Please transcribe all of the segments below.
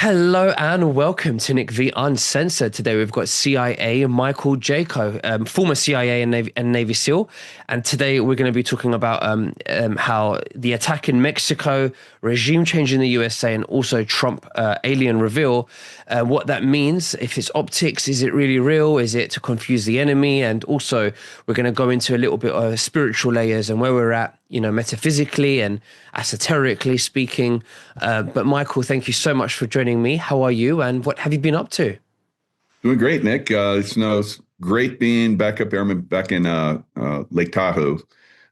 Hello and welcome to Nick V Uncensored. Today we've got CIA Michael Jaco, former CIA and Navy SEAL, and today we're going to be talking about how the attack in Mexico, regime change in the USA, and also Trump alien reveal, what that means. If it's optics, is it really real? Is it to confuse the enemy? And also we're going to go into a little bit of spiritual layers and where we're at, metaphysically and esoterically speaking. But Michael, thank you so much for joining me. How are you, and what have you been up to? Doing great, Nick. It's great being back up there. I'm back in Lake Tahoe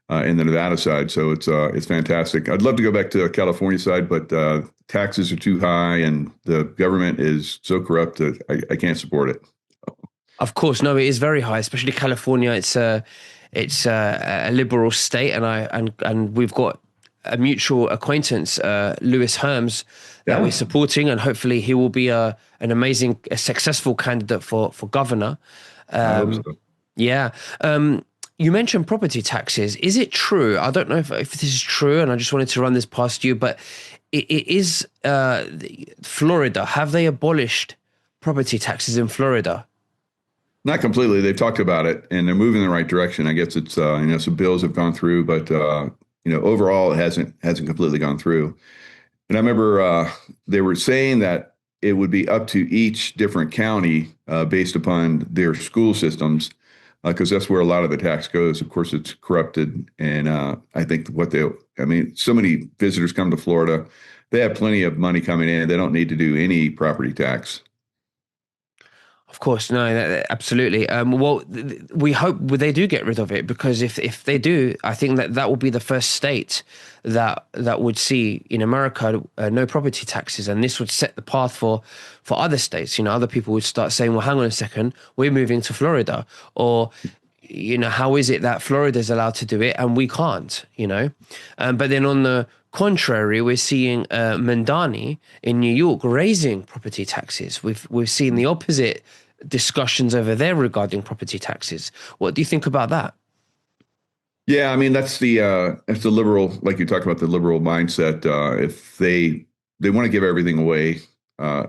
in the Nevada side, so it's fantastic. I'd love to go back to the California side, but taxes are too high, and the government is so corrupt that I can't support it. Of course, no, it is very high, especially California. It's a liberal state, and we've got a mutual acquaintance, Lewis Herms, that we're Yeah, supporting, and hopefully he will be a successful candidate for governor. I hope Um, so. yeah. You mentioned property taxes. Is it true? I don't know if this is true, and I just wanted to run this past you, but it is Florida. Have they abolished property taxes in Florida? Not completely. They've talked about it, and they're moving in the right direction. I guess it's some bills have gone through, but overall it hasn't completely gone through. And I remember they were saying that it would be up to each different county based upon their school systems, because that's where a lot of the tax goes. Of course, it's corrupted. And I think so many visitors come to Florida. They have plenty of money coming in. They don't need to do any property tax. Of course, no, absolutely. We hope they do get rid of it, because if they do, I think that will be the first state that would see in America no property taxes, and this would set the path for other states. Other people would start saying, "Well, hang on a second, we're moving to Florida," or how is it that Florida is allowed to do it and we can't? But then on the contrary, we're seeing Mandani in New York raising property taxes. We've seen the opposite discussions over there regarding property taxes. What do you think about that? Yeah, I mean that's the liberal, like you talked about, the liberal mindset. If they want to give everything away,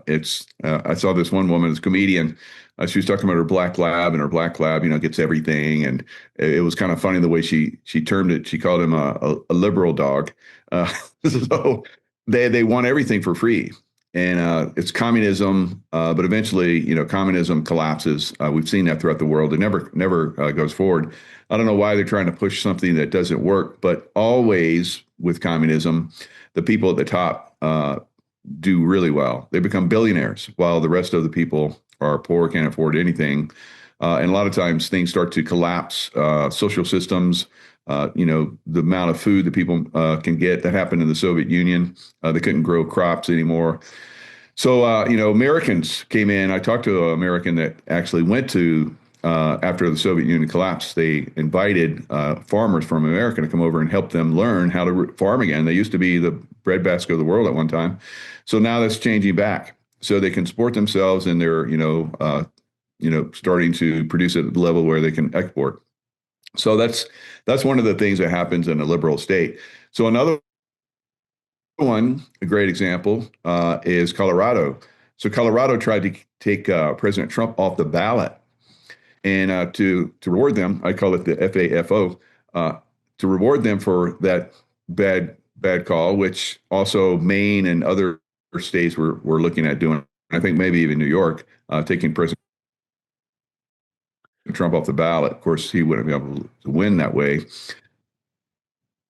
it's I saw this one woman, this comedian. She was talking about her black lab, and her black lab, gets everything, and it was kind of funny the way she termed it. She called him a liberal dog. Uh, so they want everything for free, and it's communism. But eventually, communism collapses. We've seen that throughout the world. It never goes forward. I don't know why they're trying to push something that doesn't work, but always with communism, the people at the top do really well. They become billionaires while the rest of the people are poor, can't afford anything. And a lot of times things start to collapse, social systems, the amount of food that people can get. That happened in the Soviet Union. They couldn't grow crops anymore. So, Americans came in. I talked to an American that actually went to, after the Soviet Union collapsed, they invited farmers from America to come over and help them learn how to farm again. They used to be the breadbasket of the world at one time. So now that's changing back. So they can support themselves, and they're, starting to produce at a level where they can export. So that's one of the things that happens in a liberal state. So another one, a great example, is Colorado. So Colorado tried to take President Trump off the ballot, and to reward them, I call it the FAFO, to reward them for that bad call, which also Maine and other states were looking at doing. I think maybe even New York, taking President Trump off the ballot. Of course, he wouldn't be able to win that way.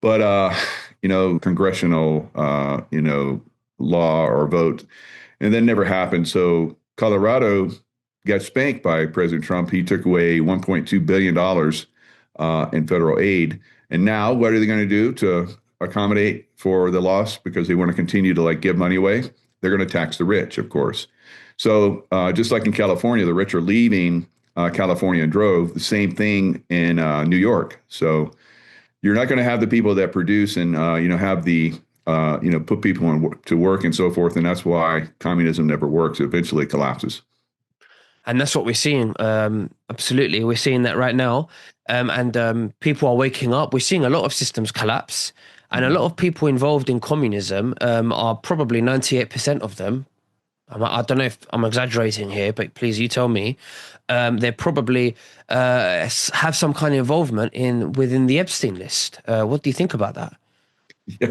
But congressional law or vote, and that never happened. So Colorado got spanked by President Trump. He took away $1.2 billion in federal aid, and now what are they going to do to accommodate for the loss? Because they want to continue to give money away. They're going to tax the rich, of course. So just like in California, the rich are leaving California and drove. The same thing in New York. So you're not going to have the people that produce and have the put people to work and so forth, and that's why communism never works. It eventually collapses. And that's what we're seeing. Absolutely, we're seeing that right now. And people are waking up. We're seeing a lot of systems collapse, and a Mhm. lot of people involved in communism are probably 98% of them. I don't know if I'm exaggerating here, but please you tell me. They probably have some kind of involvement in within the Epstein list. What do you think about that? Yeah,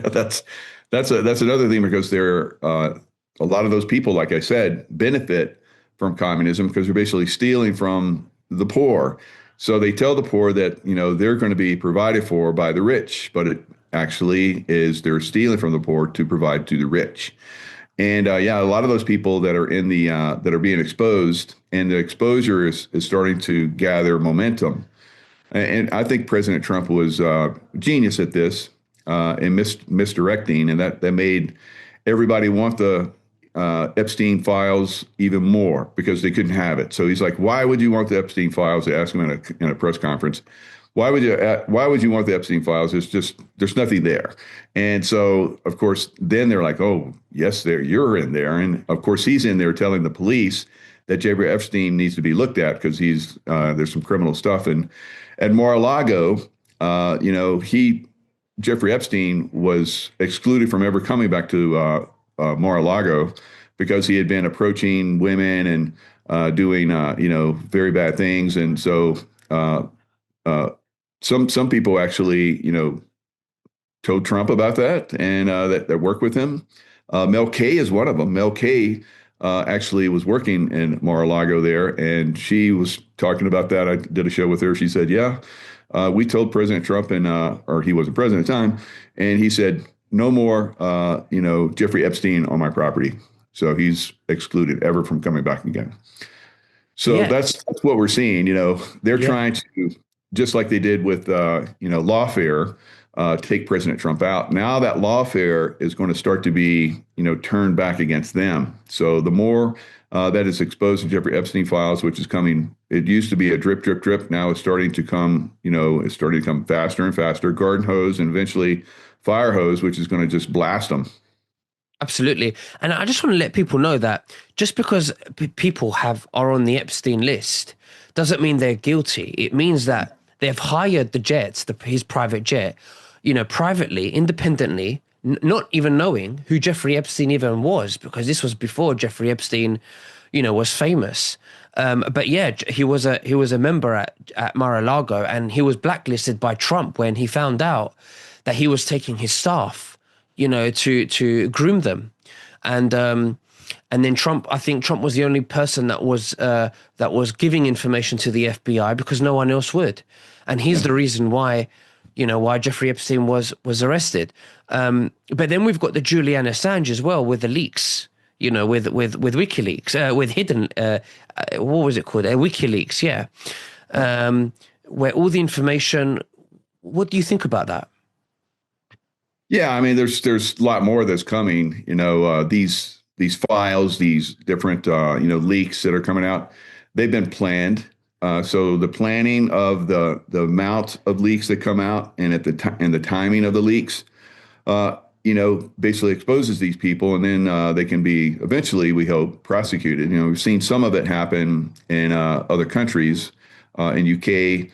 that's another thing because a lot of those people, like I said, benefit from communism because they're basically stealing from the poor. So they tell the poor that, they're going to be provided for by the rich, but it actually is they're stealing from the poor to provide to the rich. And yeah, a lot of those people that are in the that are being exposed, and the exposure is starting to gather momentum. And I think President Trump was genius at this and misdirecting, and that made everybody want the Epstein files even more because they couldn't have it. So he's like, "Why would you want the Epstein files?" They asked him in a press conference. Why would you want the Epstein files? There's nothing there. And so, of course, then they're like, "Oh, yes, you're in there." And of course, he's in there telling the police that Jeffrey Epstein needs to be looked at because there's some criminal stuff. And at Mar-a-Lago, Jeffrey Epstein was excluded from ever coming back to Mar-a-Lago because he had been approaching women and doing very bad things. And so uh, uh, some people actually told Trump about that and that work with him. Mel K is one of them. Mel K actually was working in Mar-a-Lago there, and she was talking about that. I did a show with her. She said, "Yeah, we told President Trump, and or he wasn't president at the time, and he said no more, Jeffrey Epstein on my property. So he's excluded ever from coming back again." So Yeah, that's what we're seeing. They're yeah. trying to, just like they did with lawfare, take President Trump out. Now that lawfare is going to start to be turned back against them. So the more that is exposed to Jeffrey Epstein files, which is coming, it used to be a drip, drip, drip. Now it's starting to come. It's starting to come faster and faster. Garden hose and eventually fire hose, which is going to just blast them. Absolutely. And I just want to let people know that just because people are on the Epstein list doesn't mean they're guilty. It means that they've hired the jets, his private jet, privately, independently, not even knowing who Jeffrey Epstein even was, because this was before Jeffrey Epstein, was famous. But yeah, he was a member at Mar-a-Lago, and he was blacklisted by Trump when he found out that he was taking his staff, to groom them, and and then Trump. I think Trump was the only person that was giving information to the FBI because no one else would, and he's Yeah. the reason why Jeffrey Epstein was arrested. But then we've got the Julian Assange as well with the leaks. With WikiLeaks, with hidden, what was it called? WikiLeaks, yeah, where all the information. What do you think about that? Yeah, I mean, there's a lot more that's coming. These files, these different leaks that are coming out, they've been planned. So the planning of the amount of leaks that come out and and the timing of the leaks, basically exposes these people, and then they can be eventually, we hope, prosecuted. We've seen some of it happen in other countries, in UK,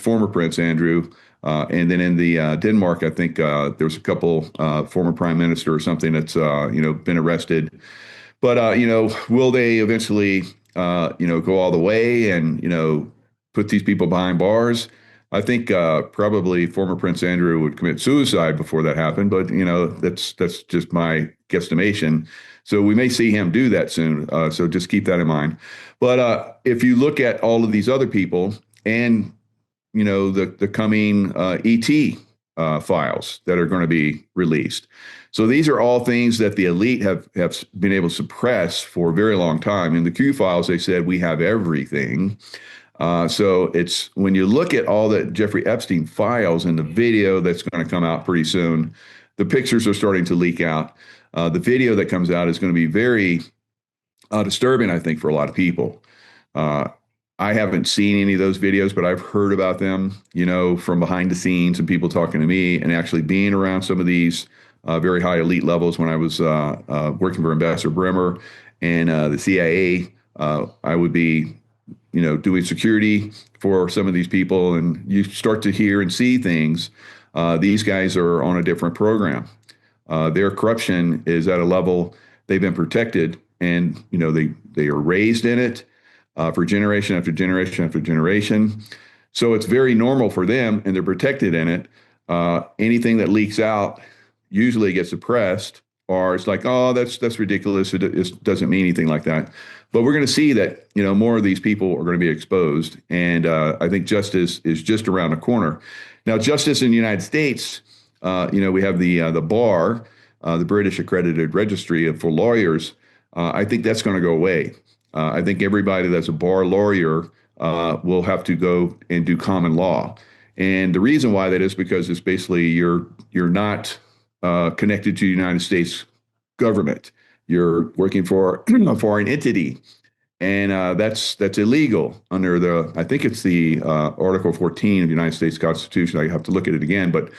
former Prince Andrew, and then in the Denmark, I think there was a couple former prime minister or something that's been arrested. But will they eventually go all the way and put these people behind bars? I think probably former Prince Andrew would commit suicide before that happened, but that's just my guesstimation. So we may see him do that soon. So just keep that in mind. But if you look at all of these other people and the coming ET files that are going to be released. So these are all things that the elite have been able to suppress for a very long time. In the Q files, they said we have everything. So it's when you look at all the Jeffrey Epstein files and the video that's going to come out pretty soon, the pictures are starting to leak out. The video that comes out is going to be very disturbing, I think, for a lot of people. Uh, I haven't seen any of those videos, but I've heard about them, from behind the scenes and people talking to me and actually being around some of these very high elite levels when I was working for Ambassador Bremer and the CIA. I would be, doing security for some of these people, and you start to hear and see things. These guys are on a different program. Their corruption is at a level they've been protected and they are raised in it for generation after generation after generation. So it's very normal for them, and they're protected in it. Anything that leaks out usually gets suppressed, or it's like, oh, that's ridiculous. It doesn't mean anything like that. But we're going to see that more of these people are going to be exposed, and I think justice is just around the corner. Now, justice in the United States, we have the bar, the British Accredited Registry for lawyers. I think that's going to go away. I think everybody that's a bar lawyer will have to go and do common law. And the reason why that is because it's basically you're not connected to the United States government. You're working for a foreign entity, and that's illegal under I think it's the Article 14 of the United States Constitution. I have to look at it again, but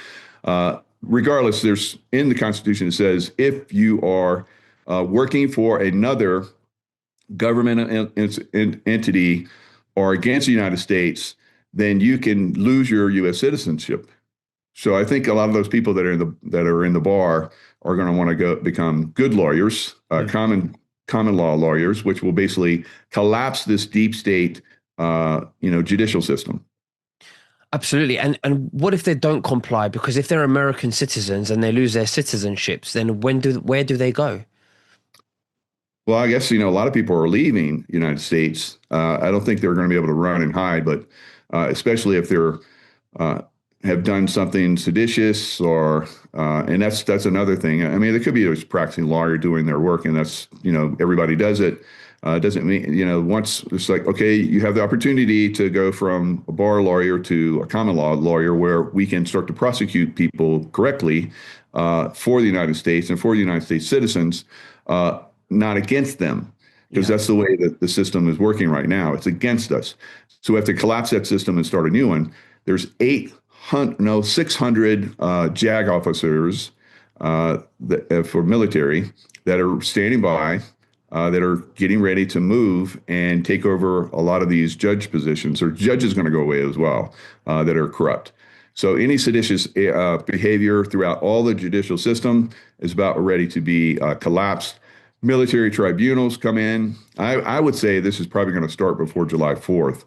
regardless, there's in the Constitution it says if you are working for another government entity or against the United States, then you can lose your U.S. citizenship. So I think a lot of those people that are in the bar are going to want to go become good lawyers, common law lawyers, which will basically collapse this deep state, judicial system. Absolutely. And what if they don't comply? Because if they're American citizens and they lose their citizenships, then where do they go? Well, I guess, a lot of people are leaving the United States. I don't think they're going to be able to run and hide, but especially if they're have done something seditious and that's another thing. I mean, there could be a practicing lawyer doing their work, and that's, everybody does it. It doesn't mean, once it's like, okay, you have the opportunity to go from a bar lawyer to a common law lawyer where we can start to prosecute people correctly for the United States and for the United States citizens, not against them, because that's the way that the system is working right now. It's against us. So we have to collapse that system and start a new one. There's 600 JAG officers for military that are standing by, that are getting ready to move and take over a lot of these judge positions. Or judges going to go away as well, that are corrupt. So any seditious behavior throughout all the judicial system is about ready to be collapsed. Military tribunals come in. I would say this is probably going to start before July 4th,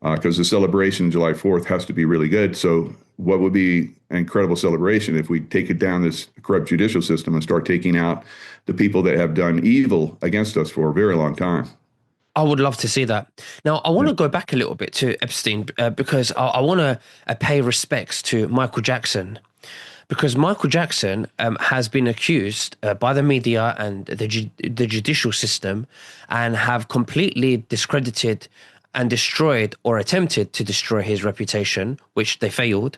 because the celebration July 4th has to be really good. So what would be an incredible celebration if we take it down this corrupt judicial system and start taking out the people that have done evil against us for a very long time? I would love to see that. Now, I want to go back a little bit to Epstein because I want to pay respects to Michael Jackson. Because Michael Jackson has been accused by the media and the judicial system and have completely discredited and destroyed or attempted to destroy his reputation, which they failed,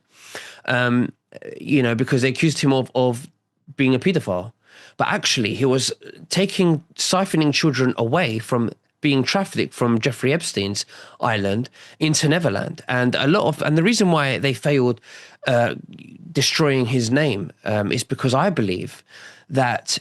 because they accused him of being a pedophile. But actually, he was siphoning children away from being trafficked from Jeffrey Epstein's island into Neverland. And the reason why they failed destroying his name is because I believe that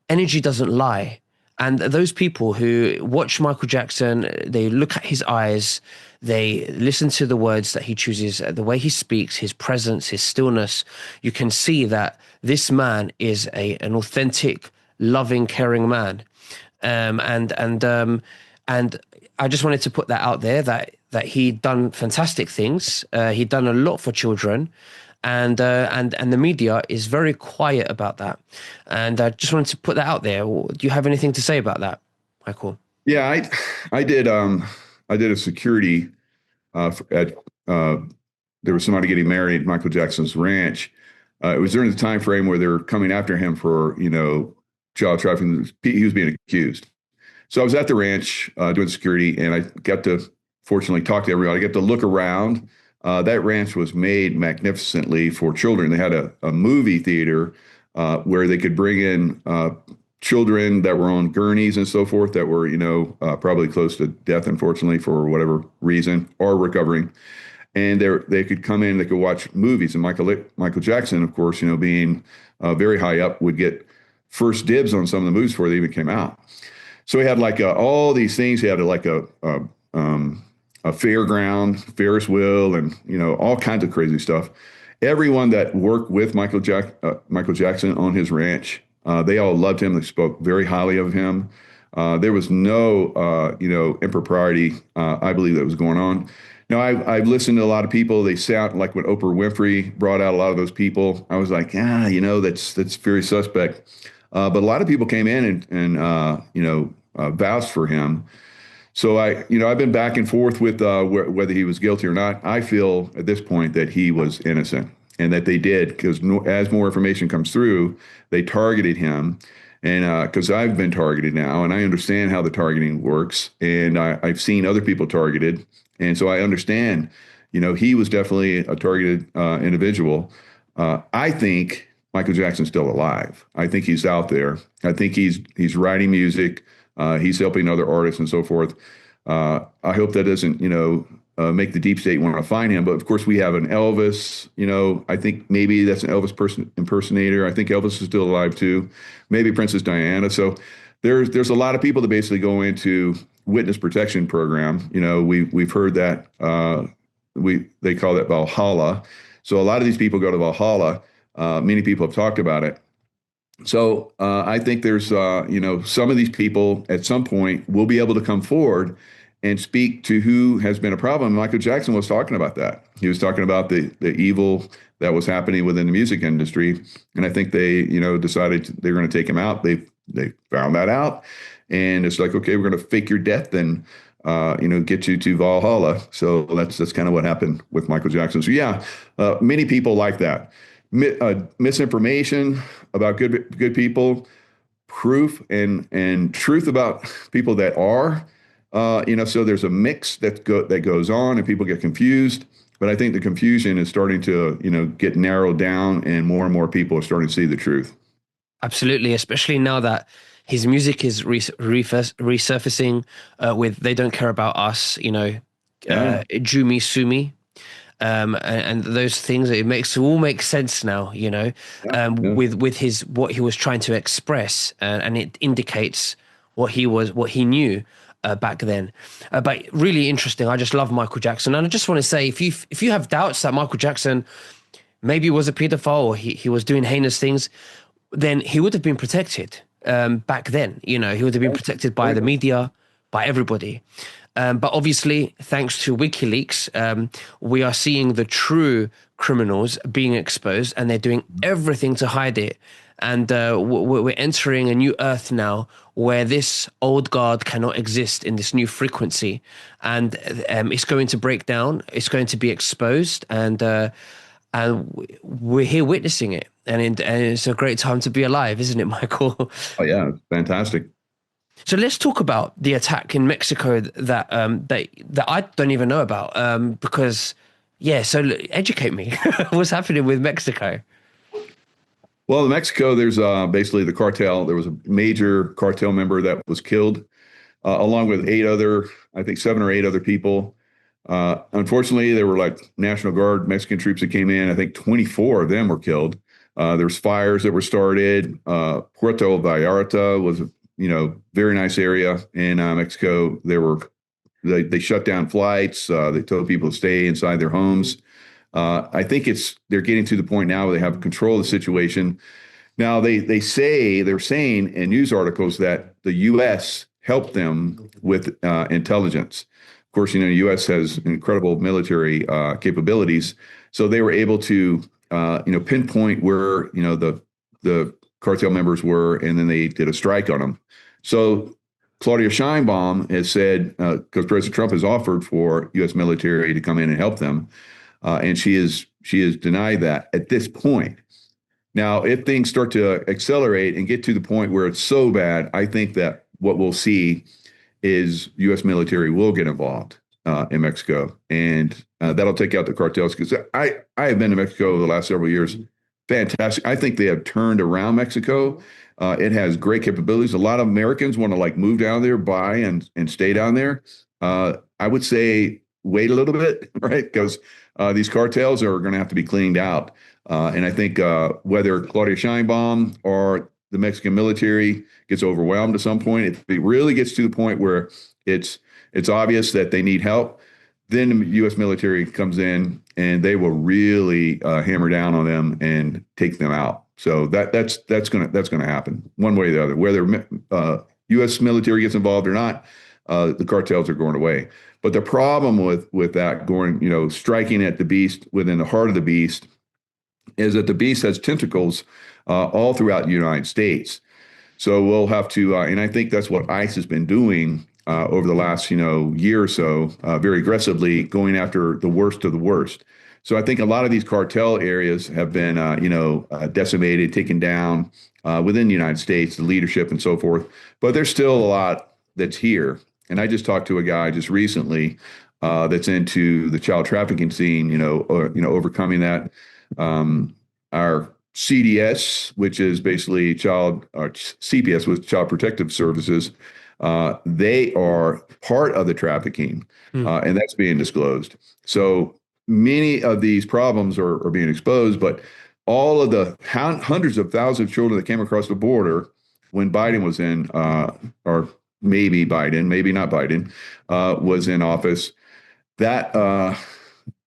energy doesn't lie. And those people who watch Michael Jackson, they look at his eyes, they listen to the words that he chooses, the way he speaks, his presence, his stillness. You can see that this man is an authentic, loving, caring man. And I just wanted to put that out there that he'd done fantastic things. He'd done a lot for children. And the media is very quiet about that. And I just wanted to put that out there. Do you have anything to say about that, Michael? Yeah, I did a security at there was somebody getting married at Michael Jackson's ranch. It was during the time frame where they were coming after him for child trafficking. He was being accused. So I was at the ranch doing security, and I got to fortunately talk to everybody. I got to look around. That ranch was made magnificently for children. They had a movie theater where they could bring in children that were on gurneys and so forth that were, probably close to death, unfortunately, for whatever reason, or recovering. And they could come in, they could watch movies. And Michael Jackson, of course, being very high up, would get first dibs on some of the movies before they even came out. So he had like all these things. He had like a fairground, Ferris wheel, and all kinds of crazy stuff. Everyone that worked with Michael Jackson on his ranch, they all loved him. They spoke very highly of him. There was no, impropriety, I believe, that was going on. Now, I've listened to a lot of people. They sound like when Oprah Winfrey brought out a lot of those people. I was like, that's very suspect. But a lot of people came in and vouched for him. So I've been back and forth with whether he was guilty or not. I feel at this point that he was innocent and that they did because as more information comes through, they targeted him. And because I've been targeted now and I understand how the targeting works and I've seen other people targeted. And so I understand, he was definitely a targeted individual. I think Michael Jackson's still alive. I think he's out there. I think he's writing music. He's helping other artists and so forth. I hope that doesn't, make the deep state want to find him. But of course, we have an Elvis. I think maybe that's an Elvis person impersonator. I think Elvis is still alive too. Maybe Princess Diana. So there's a lot of people that basically go into witness protection program. We've heard that they call that Valhalla. So a lot of these people go to Valhalla. Many people have talked about it. So I think there's, some of these people at some point will be able to come forward and speak to who has been a problem. Michael Jackson was talking about that. He was talking about the evil that was happening within the music industry, and I think they, decided they're going to take him out. They found that out, and it's like, okay, we're going to fake your death and get you to Valhalla. So that's kind of what happened with Michael Jackson. So yeah, many people like that. Misinformation about good people, proof and truth about people that are, so there's a mix that goes on and people get confused. But I think the confusion is starting to, get narrowed down and more people are starting to see the truth. Absolutely, especially now that his music is resurfacing with "They Don't Care About Us," Yeah, "Jumi Sumi," and those things. All makes sense now, yeah, yeah. with his what he was trying to express, and it indicates what he knew back then. But really interesting. I just love Michael Jackson, and I just want to say, if you have doubts that Michael Jackson maybe was a pedophile or he was doing heinous things, then he would have been protected back then. He would have been protected by the media, by everybody. But obviously, thanks to WikiLeaks, we are seeing the true criminals being exposed, and they're doing everything to hide it. And we're entering a new earth now where this old guard cannot exist in this new frequency. And it's going to break down, it's going to be exposed, and we're here witnessing it. And it's a great time to be alive, isn't it, Michael? Oh yeah, it's fantastic. So let's talk about the attack in Mexico that I don't even know about, because yeah. So educate me. What's happening with Mexico? Well, in Mexico, there's basically the cartel. There was a major cartel member that was killed, along with I think 7 or 8 other people. Unfortunately, there were like National Guard Mexican troops that came in. I think 24 of them were killed. There's fires that were started. Puerto Vallarta was, very nice area in Mexico. They shut down flights. They told people to stay inside their homes. I think they're getting to the point now where they have control of the situation. Now they're saying in news articles that the U.S. helped them with intelligence. Of course, the U.S. has incredible military capabilities, so they were able to pinpoint where the cartel members were, and then they did a strike on them. So Claudia Sheinbaum has said, because President Trump has offered for U.S. military to come in and help them, and she has denied that at this point. Now, if things start to accelerate and get to the point where it's so bad, I think that what we'll see is U.S. military will get involved in Mexico, and that'll take out the cartels. Because I have been to Mexico the last several years. Fantastic. I think they have turned around Mexico. It has great capabilities. A lot of Americans want to move down there, buy and stay down there. I would say wait a little bit, right? Because these cartels are going to have to be cleaned out. And I think whether Claudia Sheinbaum or the Mexican military gets overwhelmed at some point, if it really gets to the point where it's obvious that they need help, then the U.S. military comes in and they will really hammer down on them and take them out. So that's gonna happen one way or the other. Whether U.S. military gets involved or not, the cartels are going away. But the problem with that going, striking at the beast within the heart of the beast is that the beast has tentacles all throughout the United States. So we'll have to, and I think that's what ICE has been doing over the last, year or so, very aggressively going after the worst of the worst. So I think a lot of these cartel areas have been, decimated, taken down within the United States, the leadership and so forth. But there's still a lot that's here. And I just talked to a guy just recently that's into the child trafficking scene, overcoming that. Our CDS, which is basically CPS, with Child Protective Services, they are part of the trafficking, Hmm. and that's being disclosed. So many of these problems are being exposed, but all of the hundreds of thousands of children that came across the border when Biden was in, or maybe Biden, maybe not Biden, was in office, that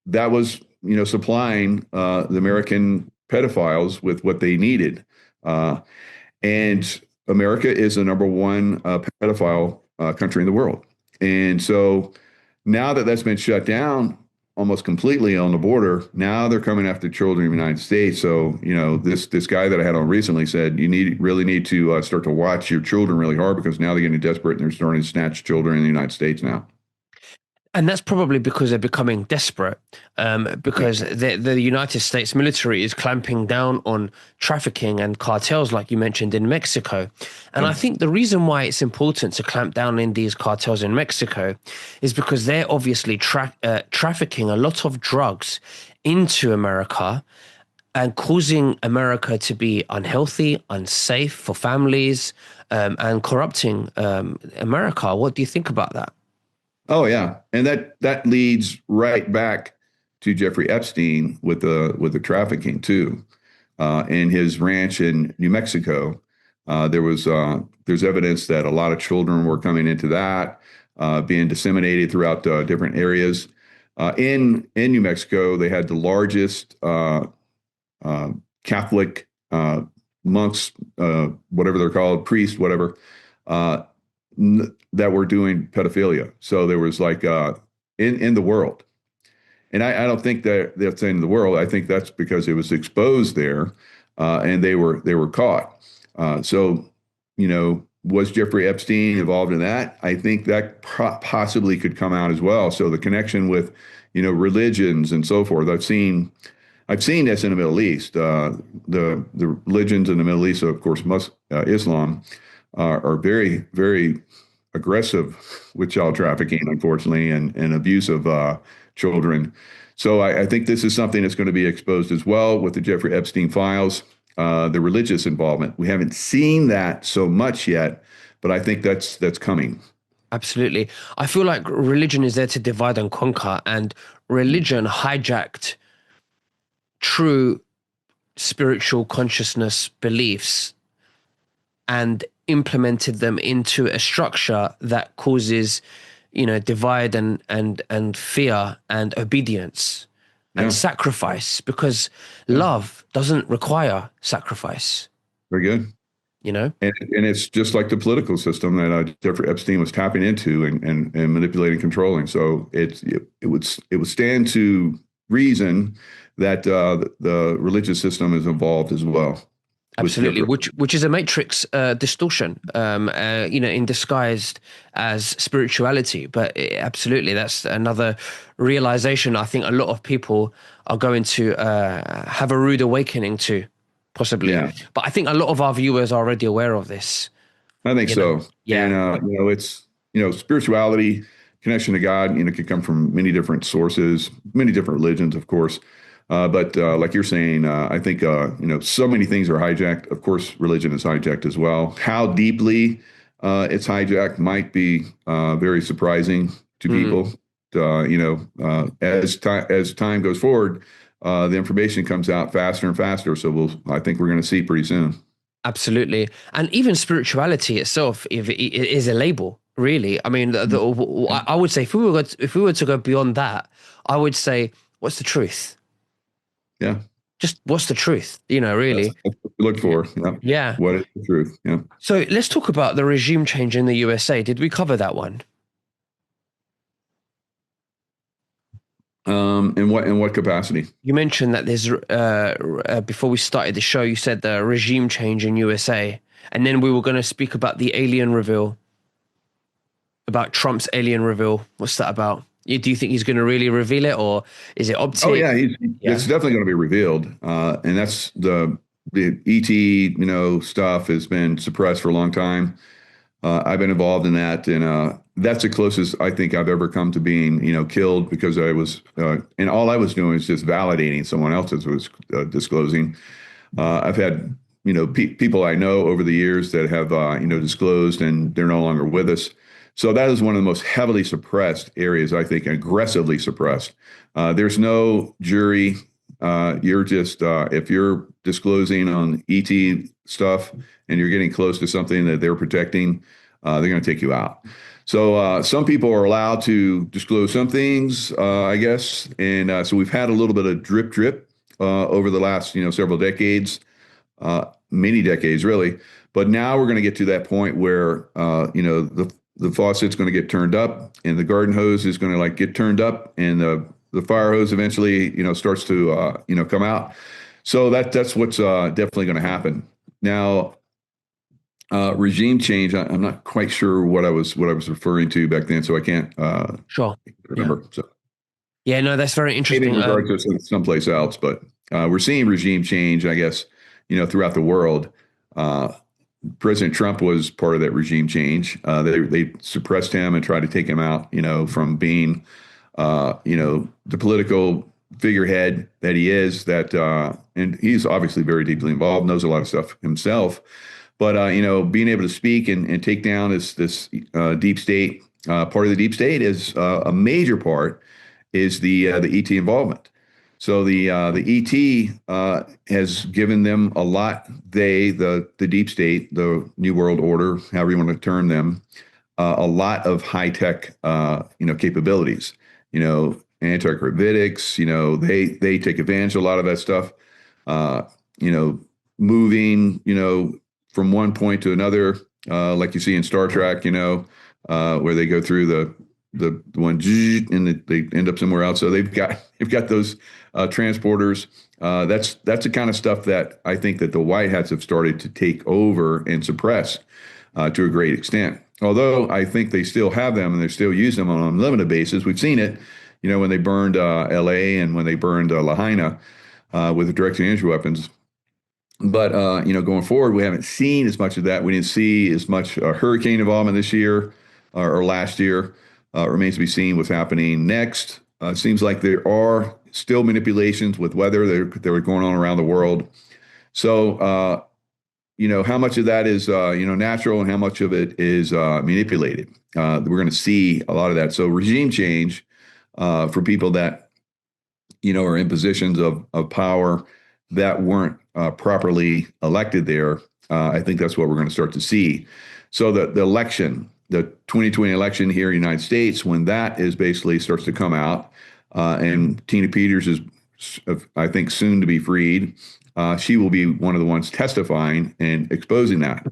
that was supplying the American pedophiles with what they needed. And America is the number one pedophile country in the world. And so now that that's been shut down almost completely on the border, now they're coming after children in the United States. So, this guy that I had on recently said you really need to start to watch your children really hard, because now they're getting desperate and they're starting to snatch children in the United States now. And that's probably because they're becoming desperate, because the United States military is clamping down on trafficking and cartels, like you mentioned, in Mexico. And I Yeah. think the reason why it's important to clamp down in these cartels in Mexico is because they're obviously trafficking a lot of drugs into America and causing America to be unhealthy, unsafe for families, and corrupting America. What do you think about that? Oh yeah, and that leads right back to Jeffrey Epstein with the trafficking too. In his ranch in New Mexico, there's evidence that a lot of children were coming into that, being disseminated throughout different areas. In New Mexico, they had the largest Catholic monks, whatever they're called, priests, whatever, uh, that were doing pedophilia. So there was like in the world, and I don't think that that's in the world. I think that's because it was exposed there, and they were caught. So was Jeffrey Epstein involved in that? I think that possibly could come out as well. So the connection with religions and so forth. I've seen this in the Middle East. The religions in the Middle East, of course, Islam, are very, very aggressive with child trafficking, unfortunately, and abuse of children. So I think this is something that's going to be exposed as well with the Jeffrey Epstein files, the religious involvement. We haven't seen that so much yet, but I think that's coming. Absolutely. I feel like religion is there to divide and conquer, and religion hijacked true spiritual consciousness beliefs and implemented them into a structure that causes, divide and fear and obedience and Yeah, sacrifice, because yeah, love doesn't require sacrifice, very good. you know? And it's just like the political system that Jeffrey Epstein was tapping into and manipulating, controlling. So it would stand to reason that the religious system is involved as well with Absolutely, Jeffrey. which is a matrix distortion, in disguised as spirituality. But absolutely, that's another realization I think a lot of people are going to have a rude awakening to, possibly. Yeah, But I think a lot of our viewers are already aware of this. I think You know, so. And yeah, it's spirituality, connection to God, can come from many different sources, many different religions, of course. But like you're saying, I think so many things are hijacked. Of course, religion is hijacked as well. How deeply it's hijacked might be very surprising to mm, people. As time goes forward, the information comes out faster and faster. So I think we're going to see pretty soon. absolutely. And even spirituality itself, if it is a label, really. I mean, I would say if we were to go beyond that, I would say, what's the truth? Yeah. Just what's the truth, That's really. look for. Yeah. Yeah. What is the truth? Yeah. So let's talk about the regime change in the USA. Did we cover that one? In what capacity? You mentioned that there's before we started the show, you said the regime change in USA, and then we were going to speak about the alien reveal, about Trump's alien reveal. What's that about? Do you think he's going to really reveal it, or is it Oh optics? yeah, it's Yeah, definitely going to be revealed, and that's the ET, stuff has been suppressed for a long time. I've been involved in that, and that's the closest I think I've ever come to being, killed because and all I was doing was just validating someone else's was disclosing. I've had, people I know over the years that have, disclosed and they're no longer with us. So that is one of the most heavily suppressed areas, I think, aggressively suppressed. There's no jury. You're just, if you're disclosing on ET stuff and you're getting close to something that they're protecting, they're going to take you out. So some people are allowed to disclose some things, I guess, and so we've had a little bit of drip drip over the last several decades, many decades really. But now we're going to get to that point where the faucet's going to get turned up, and the garden hose is going to like get turned up, and the fire hose eventually starts to come out. So that's what's definitely going to happen now. Regime change. I'm not quite sure what I was referring to back then, so I can't sure. Yeah, remember. So yeah. No, that's very maybe in interesting. regard to someplace else, but we're seeing regime change, I guess, throughout the world. Uh, President Trump was part of that regime change. They suppressed him and tried to take him out, from being, the political figurehead that he is. And he's obviously very deeply involved, knows a lot of stuff himself. But being able to speak and take down this deep state, part of the deep state is a major part is the ET involvement. So the ET has given them a lot. The deep state, the New World Order, however you want to term them, a lot of high tech capabilities. Anti-gravitics. They take advantage of a lot of that stuff. Uh, you know, moving from one point to another, like you see in Star Trek. Where they go through the one and they end up somewhere else. So they've got those transporters. That's the kind of stuff that I think that the White Hats have started to take over and suppress to a great extent. Although I think they still have them and they still use them on an unlimited basis. We've seen it, when they burned L.A. and when they burned Lahaina with the direct-to-energy weapons. But going forward, we haven't seen as much of that. We didn't see as much hurricane involvement this year or last year. It remains to be seen what's happening next. It seems like there are still manipulations with weather that are going on around the world. So, how much of that is natural and how much of it is manipulated? We're going to see a lot of that. So, regime change for people that are in positions of power that weren't properly elected there. I think that's what we're going to start to see. So the election, the 2020 election here in the United States, when that is basically starts to come out, and Tina Peters is, I think, soon to be freed. She will be one of the ones testifying and exposing that.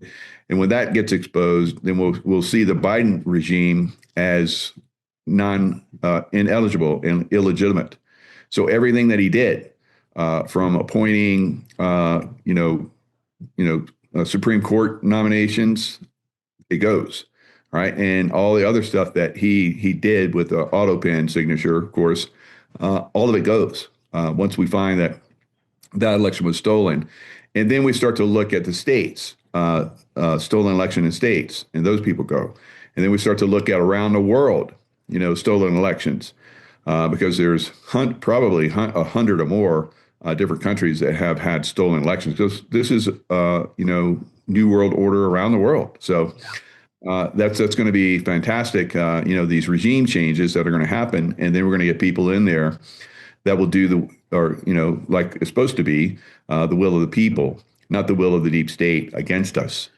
And when that gets exposed, then we'll see the Biden regime as ineligible and illegitimate. So everything that he did, from appointing, Supreme Court nominations, it goes right, and all the other stuff that he did with the auto pen signature, of course, all of it goes. Once we find that election was stolen, and then we start to look at the states, stolen election in states, and those people go, and then we start to look at around the world, stolen elections. Because there's probably 100 or more different countries that have had stolen elections. Because this is, new world order around the world. So that's going to be fantastic. These regime changes that are going to happen, and then we're going to get people in there that will do like it's supposed to be, the will of the people, not the will of the deep state against us.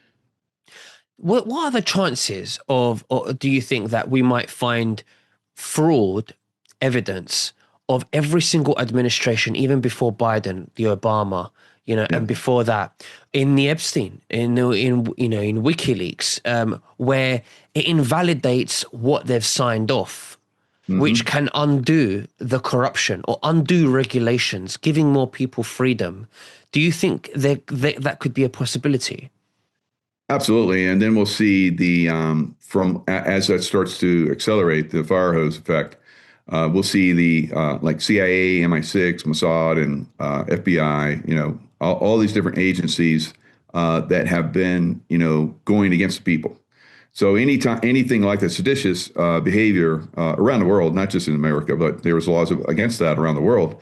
What are the chances of, or do you think that we might find fraud evidence of every single administration, even before Biden, the Obama, Yeah. and before that in the Epstein, in WikiLeaks, where it invalidates what they've signed off, which Hmm. can undo the corruption or undo regulations, giving more people freedom. Do you think that could be a possibility? Absolutely. And then we'll see as that starts to accelerate the fire hose effect, we'll see the like CIA, MI6, Mossad, and FBI, all these different agencies that have been, going against the people. So anytime anything like the seditious behavior around the world, not just in America, but there was laws against that around the world.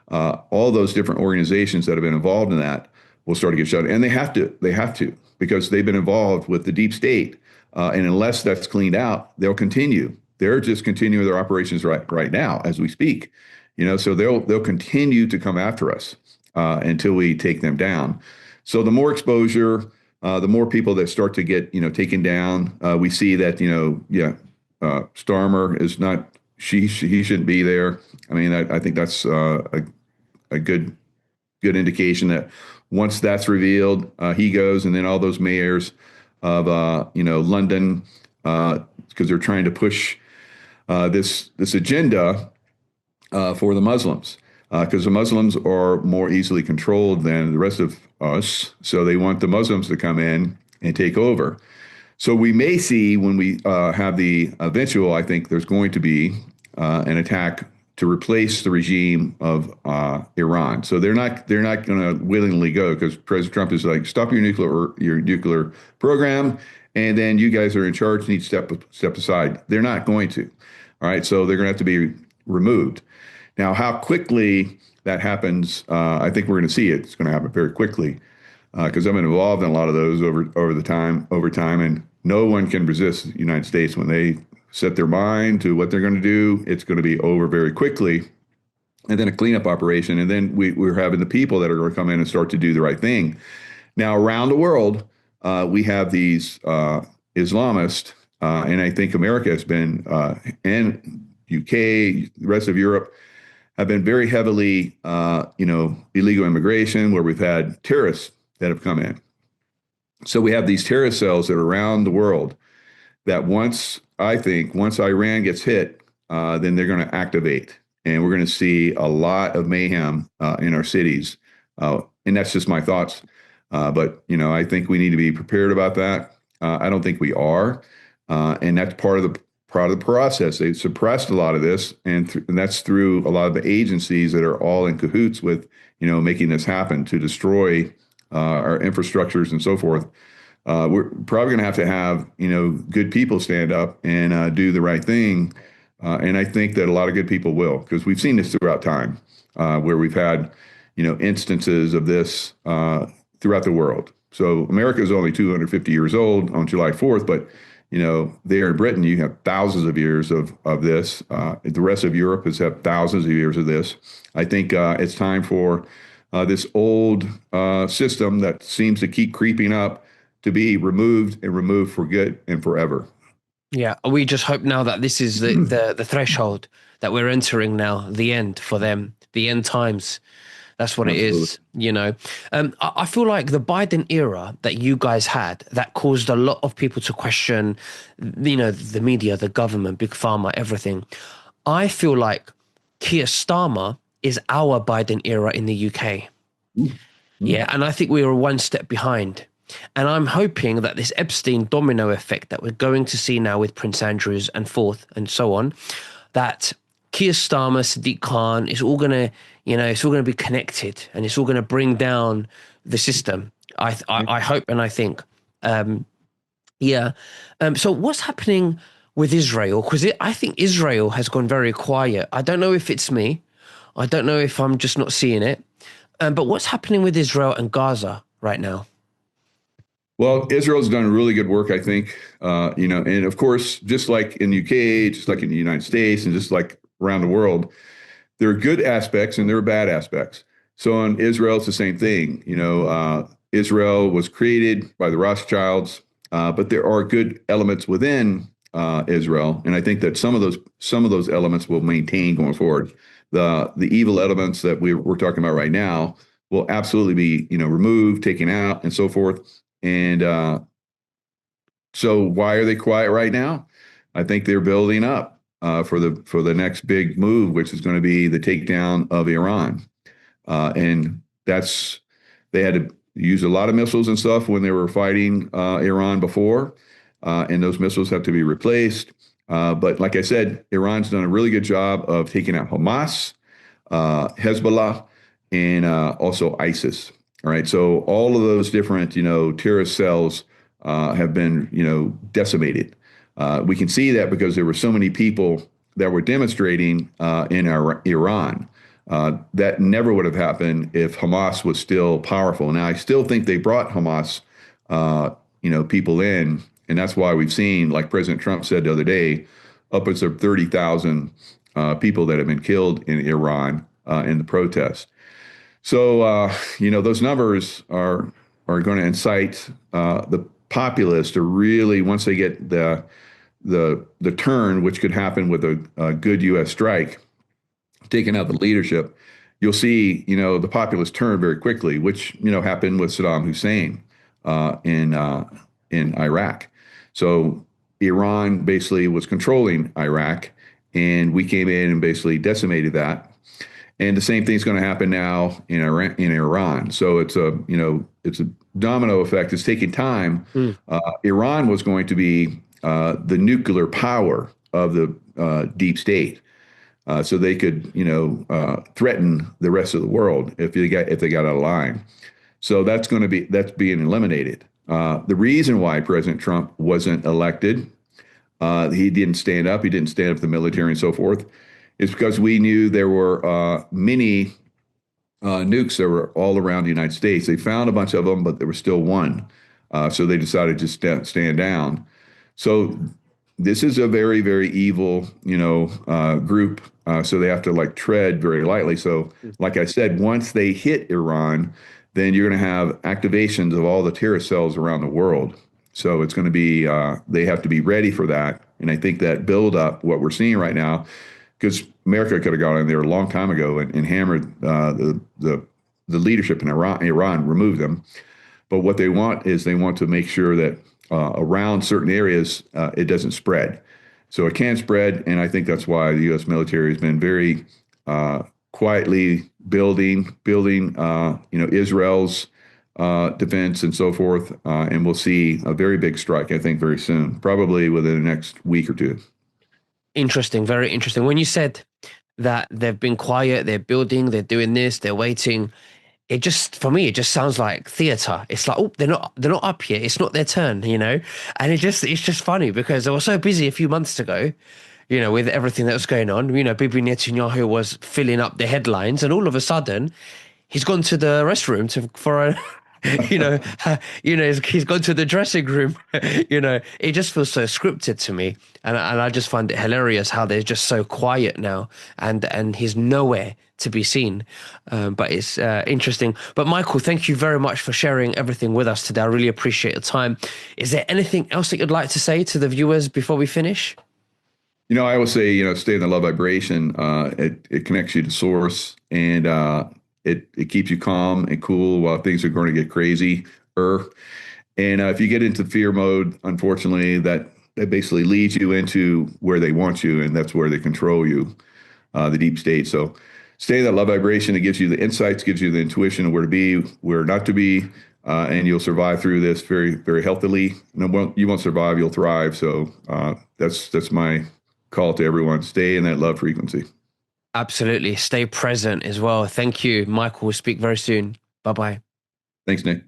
All those different organizations that have been involved in that will start to get shut, and they have to because they've been involved with the deep state, and unless that's cleaned out, they'll continue. They're just continuing their operations right now as we speak. So they'll continue to come after us until we take them down. So the more exposure, the more people that start to get taken down. We see that yeah, Starmer is not. He shouldn't be there. I mean, I think that's a good indication that once that's revealed, he goes, and then all those mayors of London, because they're trying to push this agenda for the Muslims, because the Muslims are more easily controlled than the rest of us. So they want the Muslims to come in and take over. So we may see when we have the eventual, I think there's going to be an attack to replace the regime of Iran. So they're not going to willingly go because President Trump is like, stop your nuclear program, and then you guys are in charge, need to step aside. They're not going to. All right, so they're going to have to be removed. Now, how quickly that happens, I think we're going to see it. It's going to happen very quickly because I've been involved in a lot of those over time, and no one can resist the United States when they set their mind to what they're going to do. It's going to be over very quickly, and then a cleanup operation, and then we're having the people that are going to come in and start to do the right thing. Now, around the world, we have these Islamists, and I think America has been, and UK, the rest of Europe, have been very heavily, illegal immigration, where we've had terrorists that have come in. So we have these terrorist cells that are around the world that once Iran gets hit, then they're going to activate, and we're going to see a lot of mayhem in our cities. And that's just my thoughts. But I think we need to be prepared about that. I don't think we are, and that's part of the process. They suppressed a lot of this, and that's through a lot of the agencies that are all in cahoots with making this happen to destroy our infrastructures and so forth. We're probably going to have good people stand up and do the right thing, and I think that a lot of good people will, because we've seen this throughout time, where we've had instances of this throughout the world. So America is only 250 years old on July 4th, but there in Britain, you have thousands of years of this. The rest of Europe has had thousands of years of this. I think it's time for this old system that seems to keep creeping up to be removed, and removed for good and forever. Yeah, we just hope now that this is the threshold that we're entering now, the end for them, the end times. That's what it Absolutely. is. I feel like the Biden era that you guys had that caused a lot of people to question, the media, the government, big pharma, everything. I feel like Keir Starmer is our Biden era in the UK. Mm, mm. Yeah, and I think we were one step behind. And I'm hoping that this Epstein domino effect that we're going to see now with Prince Andrews and forth and so on, that Keir Starmer, Sadiq Khan, it's all gonna be connected, and it's all gonna bring down the system. I hope and I think. Um, yeah. So what's happening with Israel? Because I think Israel has gone very quiet. I don't know if it's me. I don't know if I'm just not seeing it. But what's happening with Israel and Gaza right now? Well, Israel's done really good work, I think. And of course, just like in the UK, just like in the United States, and just like around the world, there are good aspects and there are bad aspects. So in Israel, it's the same thing. Israel was created by the Rothschilds, but there are good elements within Israel, and I think that some of those elements will maintain going forward. The evil elements that we're talking about right now will absolutely be, removed, taken out, and so forth. And so why are they quiet right now? I think they're building up for the next big move, which is going to be the takedown of Iran. And that's they had to use a lot of missiles and stuff when they were fighting Iran before, and those missiles have to be replaced. But like I said, Iran's done a really good job of taking out Hamas, Hezbollah, and also ISIS. All right, so all of those different, terrorist cells have been, decimated. We can see that because there were so many people that were demonstrating in Iran. That never would have happened if Hamas was still powerful. Now, I still think they brought Hamas, people in, and that's why we've seen, like President Trump said the other day, upwards of 30,000 people that have been killed in Iran in the protest. So, those numbers are going to incite the populace to really, once they get the turn, which could happen with a good U.S. strike, taking out the leadership, you'll see, the populace turn very quickly, which, happened with Saddam Hussein in Iraq. So Iran basically was controlling Iraq, and we came in and basically decimated that. And the same thing's going to happen now in Iran. So it's a domino effect. It's taking time. Mm. Iran was going to be the nuclear power of the deep state. So they could, threaten the rest of the world if they got out of line. So that's being eliminated. The reason why President Trump wasn't elected, he didn't stand up. He didn't stand up to the military and so forth, is because we knew there were many nukes that were all around the United States. They found a bunch of them, but there was still one. So they decided to stand down. So this is a very, very evil, group. So they have to like tread very lightly. So, like I said, once they hit Iran, then you're going to have activations of all the terrorist cells around the world. So it's going to be, they have to be ready for that. And I think that build up, what we're seeing right now, because America could have gone in there a long time ago and hammered the leadership in Iran, remove them. But what they want is they want to make sure that around certain areas it doesn't spread. So it can spread, and I think that's why the U.S. military has been very quietly building, Israel's defense and so forth. And we'll see a very big strike, I think, very soon, probably within the next week or two. Interesting, very interesting. When you said that they've been quiet, they're building, they're doing this, they're waiting, it just for me it just sounds like theater. It's like, oh, they're not up yet, it's not their turn, and it's just funny because they were so busy a few months ago, with everything that was going on. Bibi Netanyahu was filling up the headlines, and all of a sudden he's gone to the restroom for a you know he's gone to the dressing room. It just feels so scripted to me, and I just find it hilarious how they're just so quiet now, and he's nowhere to be seen. But it's interesting. But Michael, thank you very much for sharing everything with us today. I really appreciate the time. Is there anything else that you'd like to say to the viewers before we finish? I always say, stay in the love vibration. It connects you to source, and it keeps you calm and cool while things are going to get crazy. And if you get into fear mode, unfortunately, that basically leads you into where they want you, and that's where they control you, the deep state. So stay in that love vibration. It gives you the insights, gives you the intuition of where to be, where not to be, and you'll survive through this very, very healthily. You won't survive, you'll thrive. So that's my call to everyone. Stay in that love frequency. Absolutely. Stay present as well. Thank you, Michael. We'll speak very soon. Bye bye. Thanks, Nick.